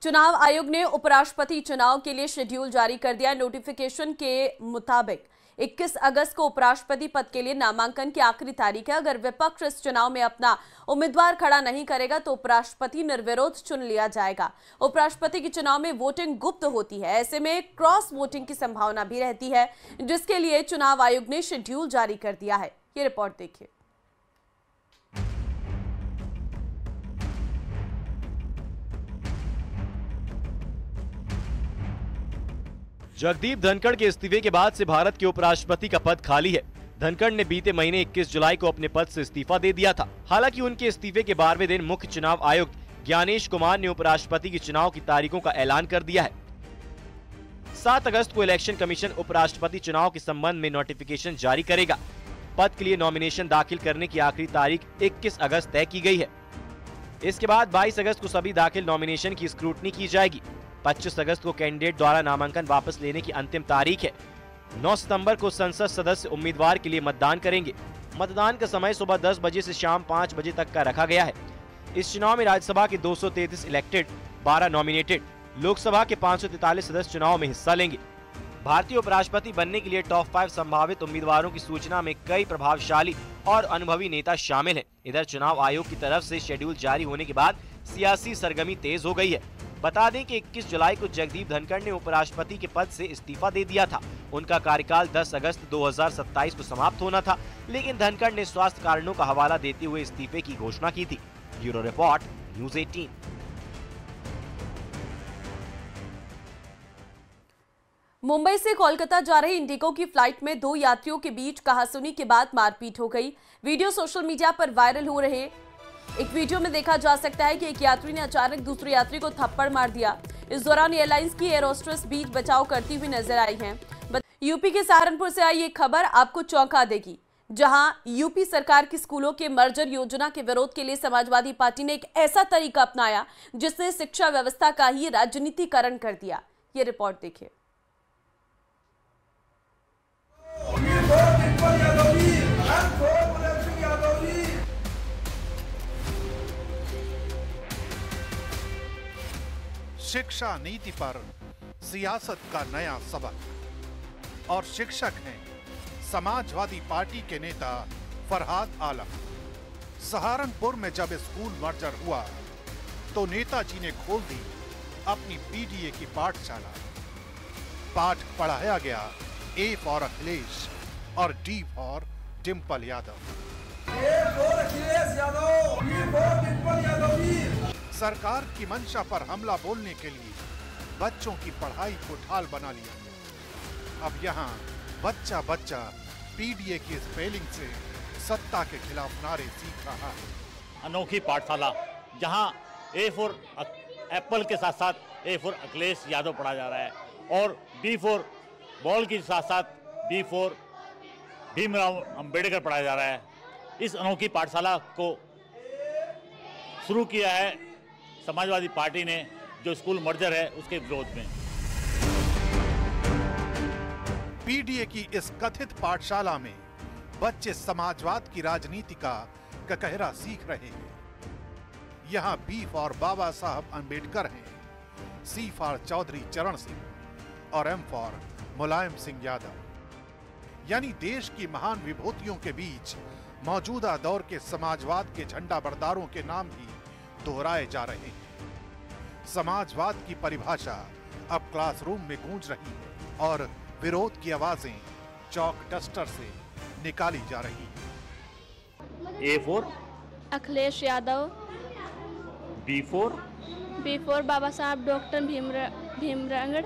चुनाव आयोग ने उपराष्ट्रपति चुनाव के लिए शेड्यूल जारी कर दिया। नोटिफिकेशन के मुताबिक 21 अगस्त को उपराष्ट्रपति पद के लिए नामांकन की आखिरी तारीख है। अगर विपक्ष इस चुनाव में अपना उम्मीदवार खड़ा नहीं करेगा तो उपराष्ट्रपति निर्विरोध चुन लिया जाएगा। उपराष्ट्रपति के चुनाव में वोटिंग गुप्त होती है, ऐसे में क्रॉस वोटिंग की संभावना भी रहती है, जिसके लिए चुनाव आयोग ने शेड्यूल जारी कर दिया है। ये रिपोर्ट देखिए। जगदीप धनखड़ के इस्तीफे के बाद से भारत के उपराष्ट्रपति का पद खाली है। धनखड़ ने बीते महीने 21 जुलाई को अपने पद से इस्तीफा दे दिया था। हालांकि उनके इस्तीफे के 12वें दिन मुख्य चुनाव आयुक्त ज्ञानेश कुमार ने उपराष्ट्रपति के चुनाव की तारीखों का ऐलान कर दिया है। 7 अगस्त को इलेक्शन कमीशन उपराष्ट्रपति चुनाव के संबंध में नोटिफिकेशन जारी करेगा। पद के लिए नॉमिनेशन दाखिल करने की आखिरी तारीख 21 अगस्त तय की गई है। इसके बाद 22 अगस्त को सभी दाखिल नॉमिनेशन की स्क्रूटनी की जाएगी। 25 अगस्त को कैंडिडेट द्वारा नामांकन वापस लेने की अंतिम तारीख है। 9 सितंबर को संसद सदस्य उम्मीदवार के लिए मतदान करेंगे। मतदान का समय सुबह 10 बजे से शाम 5 बजे तक का रखा गया है। इस चुनाव में राज्यसभा के 233 इलेक्टेड, 12 नॉमिनेटेड, लोकसभा के 543 सदस्य चुनाव में हिस्सा लेंगे। भारतीय उपराष्ट्रपति बनने के लिए टॉप 5 संभावित उम्मीदवारों की सूचना में कई प्रभावशाली और अनुभवी नेता शामिल हैं। इधर चुनाव आयोग की तरफ से शेड्यूल जारी होने के बाद सियासी सरगर्मी तेज हो गई है। बता दें कि 21 जुलाई को जगदीप धनखड़ ने उपराष्ट्रपति के पद से इस्तीफा दे दिया था। उनका कार्यकाल 10 अगस्त 2027 को समाप्त होना था, लेकिन धनखड़ ने स्वास्थ्य कारणों का हवाला देते हुए इस्तीफे की घोषणा की थी। Bureau report, news 18। मुंबई से कोलकाता जा रही इंडिगो की फ्लाइट में 2 यात्रियों के बीच कहासुनी के बाद मारपीट हो गई। वीडियो सोशल मीडिया पर वायरल हो रहे एक वीडियो में देखा जा सकता है कि एक यात्री ने अचानक दूसरे यात्री को थप्पड़ मार दिया। इस दौरान एयरलाइंस की एयर होस्टेस बीच बचाव करती हुई नजर आई हैं। यूपी के सहारनपुर से आई ये खबर आपको चौंका देगी, जहां यूपी सरकार की स्कूलों के मर्जर योजना के विरोध के लिए समाजवादी पार्टी ने एक ऐसा तरीका अपनाया जिसने शिक्षा व्यवस्था का ही राजनीतिकरण कर दिया। ये रिपोर्ट देखिए। शिक्षा नीति पर सियासत का नया सबक, और शिक्षक हैं समाजवादी पार्टी के नेता फरहाद आलम। सहारनपुर में जब स्कूल मर्जर हुआ तो नेताजी ने खोल दी अपनी पीडीए की पाठशाला। पाठ पढ़ाया गया ए फॉर अखिलेश और डी फॉर डिंपल यादव। सरकार की मंशा पर हमला बोलने के लिए बच्चों की पढ़ाई को ढाल बना लिया गया। अब यहाँ बच्चा बच्चा पीडीए की स्पेलिंग से सत्ता के खिलाफ नारे सीख रहा है। अनोखी पाठशाला जहाँ ए फॉर एप्पल के साथ साथ ए फॉर अखिलेश यादव पढ़ा जा रहा है और बी फॉर बॉल के साथ साथ बी फॉर भीमराव अंबेडकर पढ़ाया जा रहा है। इस अनोखी पाठशाला को शुरू किया है समाजवादी पार्टी ने, जो स्कूल मर्जर है उसके विरोध में। पीडीए की इस कथित पाठशाला में बच्चे समाजवाद की राजनीति का ककहरा सीख रहे हैं। यहाँ बी फॉर बाबा साहब अंबेडकर हैं, सी फॉर चौधरी चरण सिंह और एम फॉर मुलायम सिंह यादव। यानी देश की महान विभूतियों के बीच मौजूदा दौर के समाजवाद के झंडा बरदारों के नाम ही दोहराए जा रहे हैं। समाजवाद की परिभाषा अब क्लासरूम में गूंज रही है और विरोध की आवाजें चौक डस्टर से निकाली जा रही है। A for Akhilesh Yadav, B for Baba Sahab doctor Bhimrao,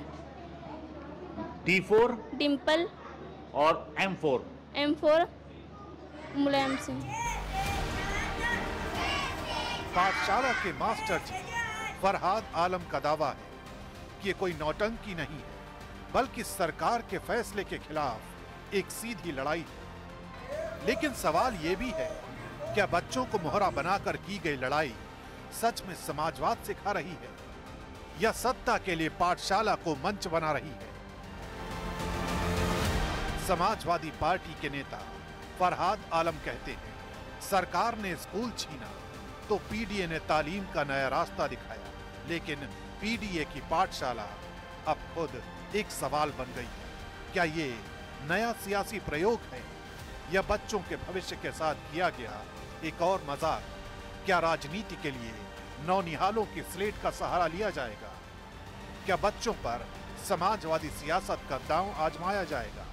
D for Dimple और एम फॉर मुलायम सिंह। पाठशाला के मास्टर जी फरहाद आलम का दावा है कि ये कोई नौटंकी नहीं है, बल्कि सरकार के फैसले के खिलाफ एक सीधी लड़ाई है। लेकिन सवाल ये भी है, क्या बच्चों को मोहरा बनाकर की गई लड़ाई सच में समाजवाद सिखा रही है या सत्ता के लिए पाठशाला को मंच बना रही है? समाजवादी पार्टी के नेता फरहाद आलम कहते हैं, सरकार ने स्कूल छीना तो पीडीए ने तालीम का नया रास्ता दिखाया, लेकिन पीडीए की पाठशाला अब खुद एक सवाल बन गई है। क्या ये नया सियासी प्रयोग है या बच्चों के भविष्य के साथ किया गया एक और मजाक? क्या राजनीति के लिए नौनिहालों की स्लेट का सहारा लिया जाएगा? क्या बच्चों पर समाजवादी सियासत का दांव आजमाया जाएगा?